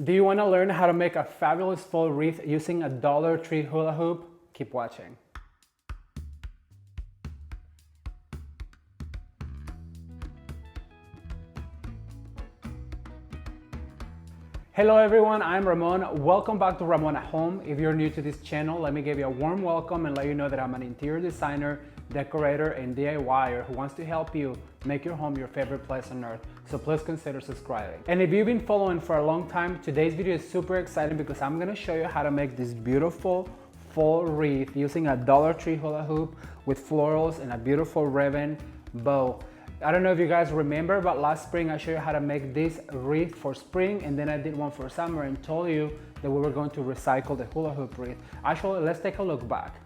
Do you want to learn how to make a fabulous fall wreath using a Dollar Tree hula hoop? Keep watching. Hello everyone, I'm Ramon. Welcome back to Ramon at Home. If you're new to this channel, let me give you a warm welcome and let you know that I'm an interior designer, decorator, and DIYer who wants to help you make your home your favorite place on earth. So please consider subscribing. And if you've been following for a long time, today's video is super exciting because I'm gonna show you how to make this beautiful fall wreath using a Dollar Tree hula hoop with florals and a beautiful ribbon bow. I don't know if you guys remember, but last spring I showed you how to make this wreath for spring, and then I did one for summer and told you that we were going to recycle the hula hoop wreath. Actually, let's take a look back.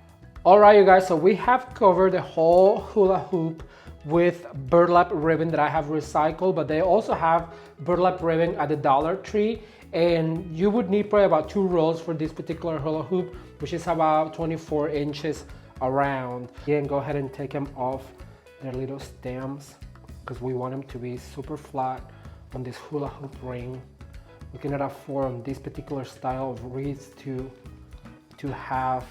All right, you guys, so we have covered the whole hula hoop with burlap ribbon that I have recycled, but they also have burlap ribbon at the Dollar Tree, and you would need probably about 2 rolls for this particular hula hoop, which is about 24 inches around. And go ahead and take them off their little stems because we want them to be super flat on this hula hoop ring. We cannot afford this particular style of wreaths to have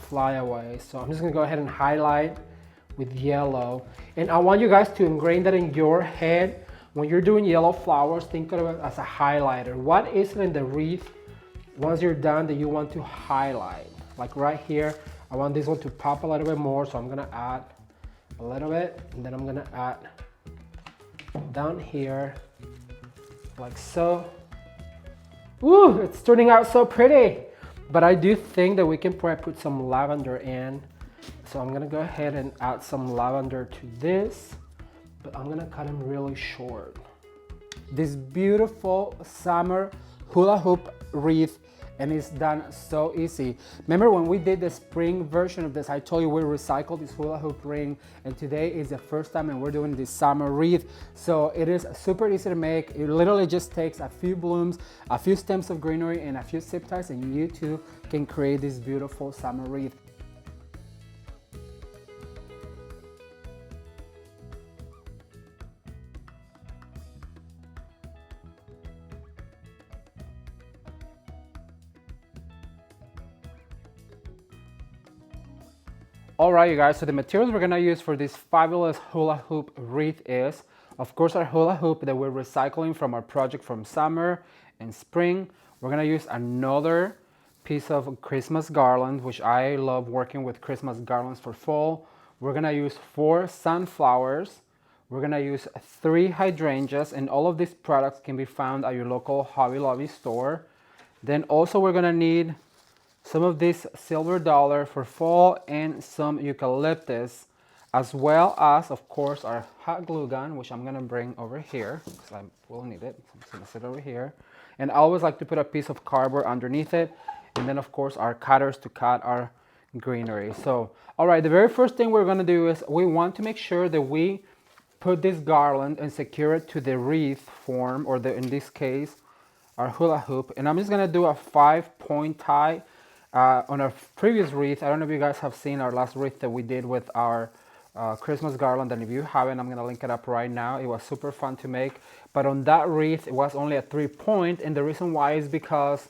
fly away. So I'm just gonna go ahead and highlight with yellow. And I want you guys to ingrain that in your head. When you're doing yellow flowers, think of it as a highlighter. What is it in the wreath once you're done that you want to highlight? Like right here, I want this one to pop a little bit more, so I'm gonna add a little bit, and then I'm gonna add down here, like so. Ooh, it's turning out so pretty. But I do think that we can probably put some lavender in. So I'm gonna go ahead and add some lavender to this, but I'm gonna cut them really short. This beautiful summer hula hoop wreath, and it's done so easy. Remember when we did the spring version of this, I told you we recycled this hula hoop ring, and today is the first time and we're doing this summer wreath. So it is super easy to make. It literally just takes a few blooms, a few stems of greenery, and a few zip ties, and you too can create this beautiful summer wreath. All right, you guys, so the materials we're gonna use for this fabulous hula hoop wreath is, of course, our hula hoop that we're recycling from our project from summer and spring. We're gonna use another piece of Christmas garland, which I love working with Christmas garlands for fall. We're gonna use 4 sunflowers. We're gonna use 3 hydrangeas, and all of these products can be found at your local Hobby Lobby store. Then also we're gonna need some of this silver dollar for fall and some eucalyptus, as well as, of course, our hot glue gun, which I'm gonna bring over here because I will need it. So I'm just gonna sit over here. And I always like to put a piece of cardboard underneath it. And then, of course, our cutters to cut our greenery. So, all right, the very first thing we're gonna do is we want to make sure that we put this garland and secure it to the wreath form, or in this case, our hula hoop. And I'm just gonna do a 5-point tie. On our previous wreath, I don't know if you guys have seen our last wreath that we did with our Christmas garland, and if you haven't, I'm gonna link it up right now. It was super fun to make, but on that wreath, it was only a 3-point, and the reason why is because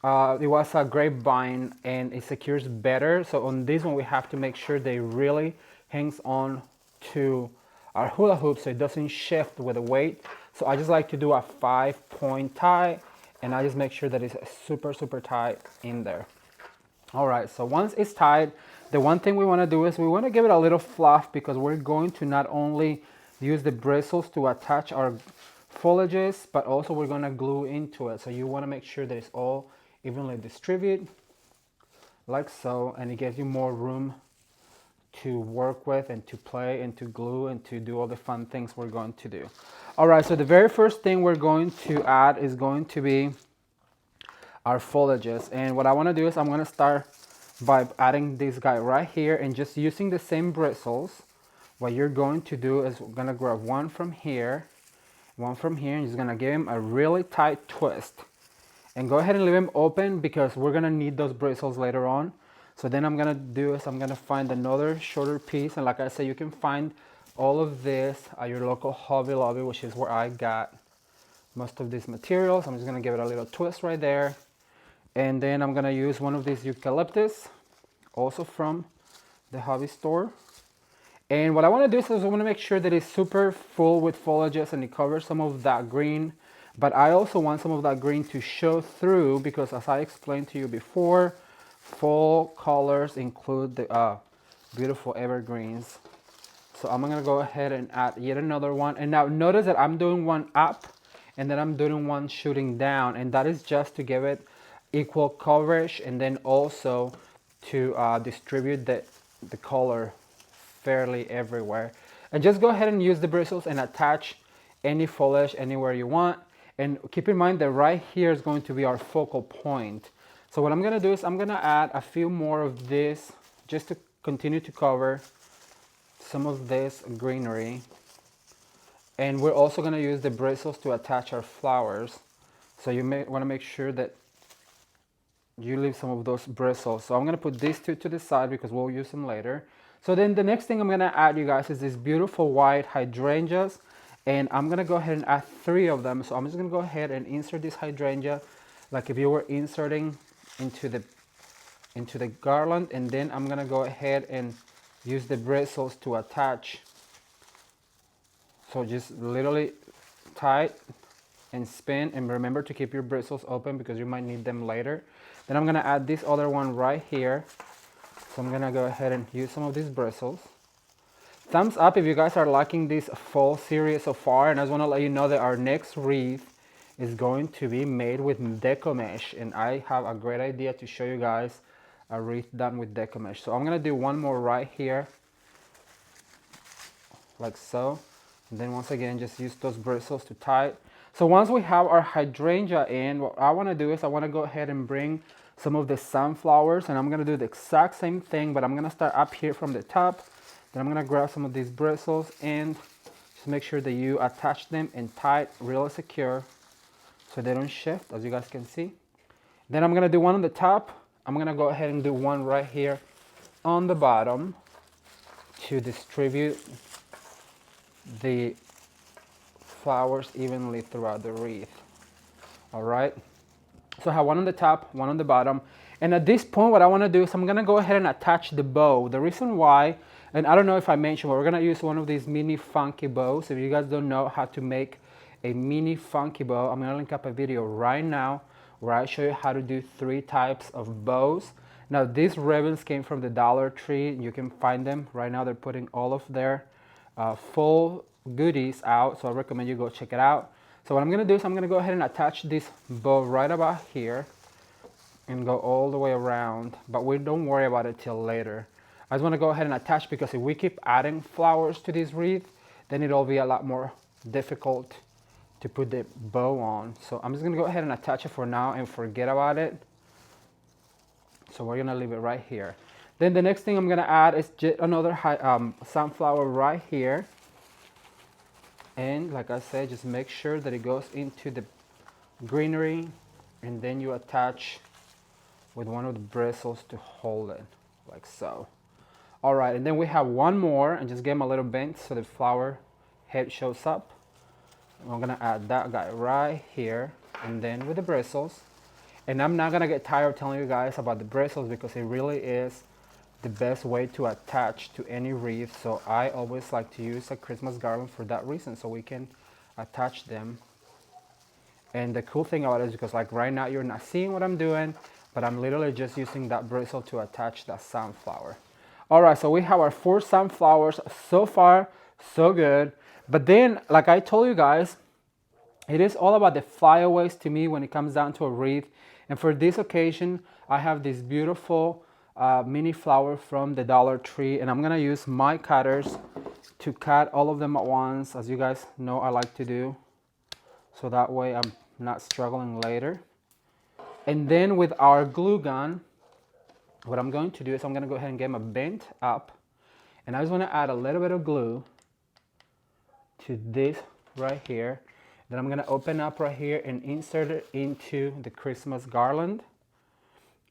it was a grapevine and it secures better. So on this one, we have to make sure they really hangs on to our hula hoop so it doesn't shift with the weight. So I just like to do a 5-point tie, and I just make sure that it's super, super tight in there. All right, so once it's tied, the one thing we want to do is we want to give it a little fluff because we're going to not only use the bristles to attach our foliages, but also we're going to glue into it. So you want to make sure that it's all evenly distributed, like so, and it gives you more room to work with and to play and to glue and to do all the fun things we're going to do. All right, so the very first thing we're going to add is going to be our foliages, and what I want to do is I'm going to start by adding this guy right here and just using the same bristles. What you're going to do is we're going to grab one from here, and you're just going to give him a really tight twist, and go ahead and leave him open because we're going to need those bristles later on. So then I'm going to do is I'm going to find another shorter piece, and like I said, you can find all of this at your local Hobby Lobby, which is where I got most of these materials. I'm just gonna give it a little twist right there. And then I'm gonna use one of these eucalyptus, also from the hobby store. And what I wanna do is I wanna make sure that it's super full with foliages and it covers some of that green. But I also want some of that green to show through because as I explained to you before, fall colors include the beautiful evergreens. So I'm gonna go ahead and add yet another one. And now notice that I'm doing one up and then I'm doing one shooting down. And that is just to give it equal coverage and then also to distribute the color fairly everywhere. And just go ahead and use the bristles and attach any foliage anywhere you want. And keep in mind that right here is going to be our focal point. So what I'm gonna do is I'm gonna add a few more of this just to continue to cover some of this greenery. And we're also gonna use the bristles to attach our flowers. So you may wanna make sure that you leave some of those bristles. So I'm gonna put these two to the side because we'll use them later. So then the next thing I'm gonna add, you guys, is these beautiful white hydrangeas. And I'm gonna go ahead and add 3 of them. So I'm just gonna go ahead and insert this hydrangea like if you were inserting into the garland. And then I'm gonna go ahead and use the bristles to attach. So just literally tight and spin, and remember to keep your bristles open because you might need them later. Then I'm gonna add this other one right here. So I'm gonna go ahead and use some of these bristles. Thumbs up if you guys are liking this fall series so far, and I just wanna let you know that our next wreath is going to be made with deco mesh, and I have a great idea to show you guys a wreath done with deco mesh. So I'm gonna do one more right here, like so. And then once again, just use those bristles to tie it. So once we have our hydrangea in, what I wanna do is I wanna go ahead and bring some of the sunflowers, and I'm gonna do the exact same thing, but I'm gonna start up here from the top. Then I'm gonna grab some of these bristles and just make sure that you attach them and tie it really secure so they don't shift, as you guys can see. Then I'm gonna do one on the top. I'm gonna go ahead and do one right here on the bottom to distribute the flowers evenly throughout the wreath. All right, so I have one on the top, one on the bottom. And at this point, what I wanna do is I'm gonna go ahead and attach the bow. The reason why, and I don't know if I mentioned, but we're gonna use one of these mini funky bows. If you guys don't know how to make a mini funky bow, I'm gonna link up a video right now where I show you how to do 3 types of bows. Now these ribbons came from the Dollar Tree. You can find them right now. They're putting all of their full goodies out, so I recommend you go check it out. So what I'm gonna do is I'm gonna go ahead and attach this bow right about here and go all the way around, but we don't worry about it till later. I just wanna go ahead and attach because if we keep adding flowers to this wreath, then it'll be a lot more difficult to put the bow on. So I'm just gonna go ahead and attach it for now and forget about it. So we're gonna leave it right here. Then the next thing I'm gonna add is just another sunflower right here. And like I said, just make sure that it goes into the greenery, and then you attach with one of the bristles to hold it, like so. All right, and then we have one more, and just give them a little bend so the flower head shows up. And we're gonna add that guy right here, and then with the bristles. And I'm not gonna get tired of telling you guys about the bristles because it really is the best way to attach to any wreath. So I always like to use a Christmas garland for that reason, so we can attach them. And the cool thing about it is because like right now you're not seeing what I'm doing, but I'm literally just using that bristle to attach that sunflower. All right, so we have our 4 sunflowers. So far, so good. But then, like I told you guys, it is all about the flyaways to me when it comes down to a wreath. And for this occasion, I have this beautiful mini flower from the Dollar Tree, and I'm gonna use my cutters to cut all of them at once, as you guys know I like to do, so that way I'm not struggling later. And then with our glue gun, what I'm going to do is I'm gonna go ahead and get them bent up, and I just wanna add a little bit of glue to this right here. Then I'm gonna open up right here and insert it into the Christmas garland.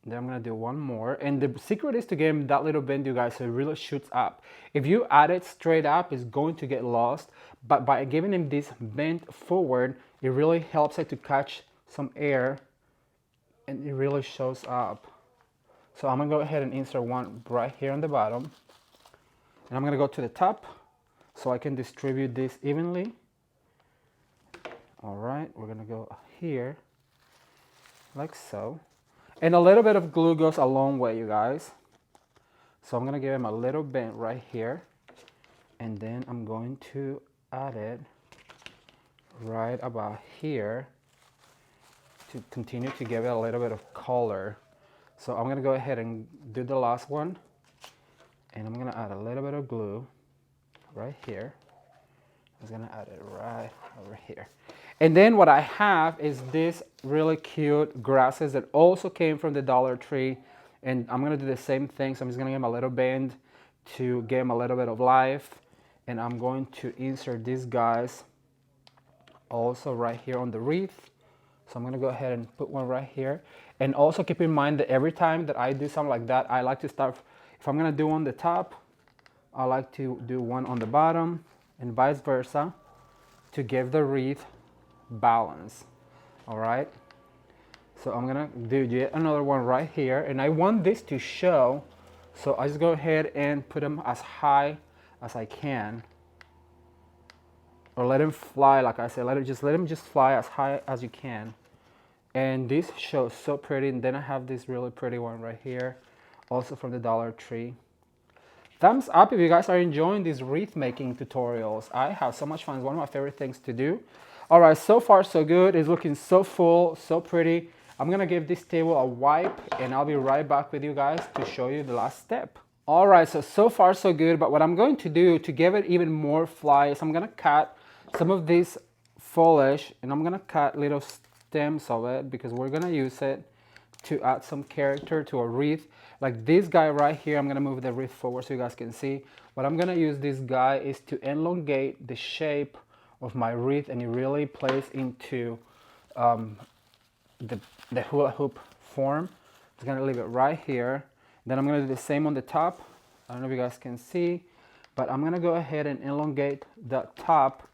Then I'm gonna do one more, and the secret is to get them that little bend, you guys, so it really shoots up. If you add it straight up, it's going to get lost, but by giving them this bend forward, It really helps it to catch some air and it really shows up. So I'm gonna go ahead and insert one right here on the bottom. And I'm gonna go to the top so I can distribute this evenly. All right, we're gonna go here like so. And a little bit of glue goes a long way, you guys. So I'm gonna give him a little bend right here. And then I'm going to add it right about here to continue to give it a little bit of color. So I'm gonna go ahead and do the last one. And I'm gonna add a little bit of glue right here. I'm just gonna add it right over here. And then what I have is this really cute grasses that also came from the Dollar Tree. And I'm gonna do the same thing. So I'm just gonna give them a little bend to give them a little bit of life. And I'm going to insert these guys also right here on the wreath. So I'm gonna go ahead and put one right here. And also keep in mind that every time that I do something like that, I like to start, if I'm gonna do on the top, I like to do one on the bottom and vice versa to give the wreath balance. All right. So I'm gonna do yet another one right here. And I want this to show, so I just go ahead and put them as high as I can, or let him fly. Like I said, let him just fly as high as you can. And this shows so pretty. And then I have this really pretty one right here, also from the Dollar Tree. Thumbs up if you guys are enjoying these wreath making tutorials. I have so much fun. It's one of my favorite things to do. All right, so far so good. It's looking so full, so pretty. I'm gonna give this table a wipe and I'll be right back with you guys to show you the last step. All right, so far so good, but what I'm going to do to give it even more fly is I'm gonna cut some of this foliage and I'm gonna cut little stems of it because we're gonna use it to add some character to a wreath. Like this guy right here, I'm gonna move the wreath forward so you guys can see. What I'm gonna use this guy is to elongate the shape of my wreath, and it really plays into the hula hoop form. I'm gonna leave it right here. Then I'm gonna do the same on the top. I don't know if you guys can see, but I'm gonna go ahead and elongate the top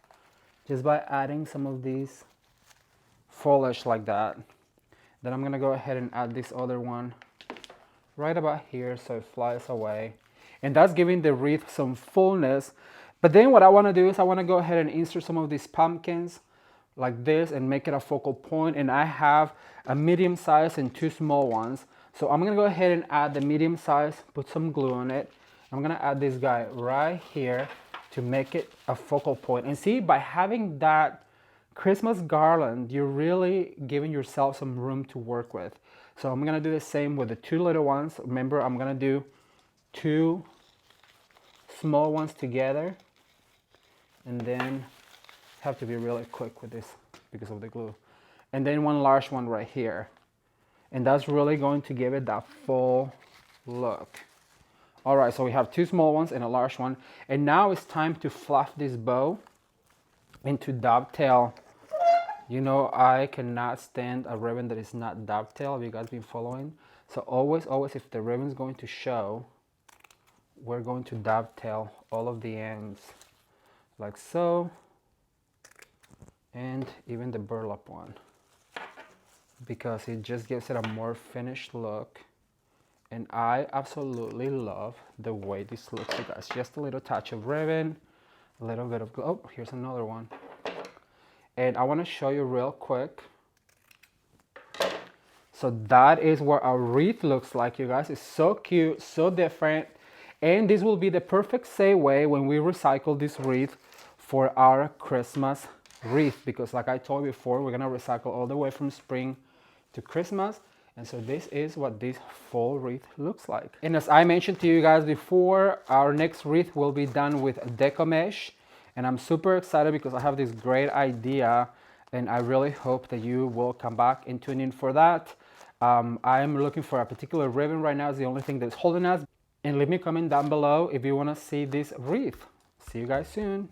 just by adding some of these foliage like that. Then I'm gonna go ahead and add this other one right about here so it flies away. And that's giving the wreath some fullness. But then what I wanna do is I wanna go ahead and insert some of these pumpkins like this and make it a focal point. And I have a medium size and two small ones. So I'm gonna go ahead and add the medium size, put some glue on it. I'm gonna add this guy right here to make it a focal point. And see, by having that Christmas garland, you're really giving yourself some room to work with. So I'm gonna do the same with the two little ones. Remember, I'm gonna do two small ones together, and then have to be really quick with this because of the glue. And then one large one right here. And that's really going to give it that full look. All right, so we have two small ones and a large one. And now it's time to fluff this bow into dovetail. You know, I cannot stand a ribbon that is not dovetail. Have you guys been following? So always, if the ribbon is going to show, we're going to dovetail all of the ends like so. And even the burlap one, because it just gives it a more finished look. And I absolutely love the way this looks, you guys. Just a little touch of ribbon, a little bit of glue. Oh, here's another one. And I want to show you real quick. So that is what our wreath looks like, you guys. It's so cute, so different. And this will be the perfect segue when we recycle this wreath for our Christmas wreath, because like I told you before, we're gonna recycle all the way from spring to Christmas. And so this is what this fall wreath looks like. And as I mentioned to you guys before, our next wreath will be done with deco mesh. And I'm super excited because I have this great idea, and I really hope that you will come back and tune in for that. I'm looking for a particular ribbon right now. It's the only thing that's holding us. And leave me a comment down below if you want to see this wreath. See you guys soon.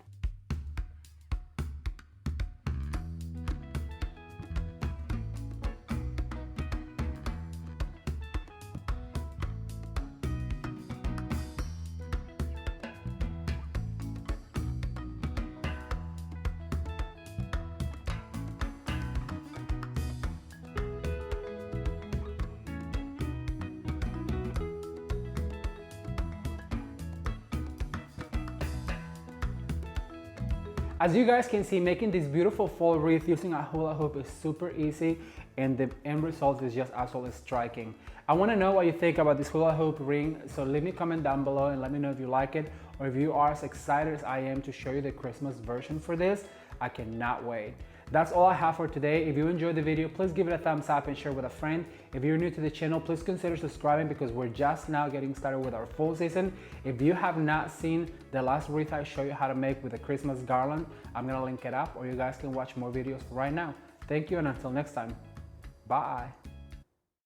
As you guys can see, making this beautiful fall wreath using a hula hoop is super easy, and the end result is just absolutely striking. I want to know what you think about this hula hoop ring, so leave me a comment down below and let me know if you like it, or if you are as excited as I am to show you the Christmas version for this. I cannot wait. That's all I have for today. If you enjoyed the video, please give it a thumbs up and share with a friend. If you're new to the channel, please consider subscribing because we're just now getting started with our fall season. If you have not seen the last wreath I show you how to make with a Christmas garland, I'm gonna link it up, or you guys can watch more videos right now. Thank you, and until next time, bye.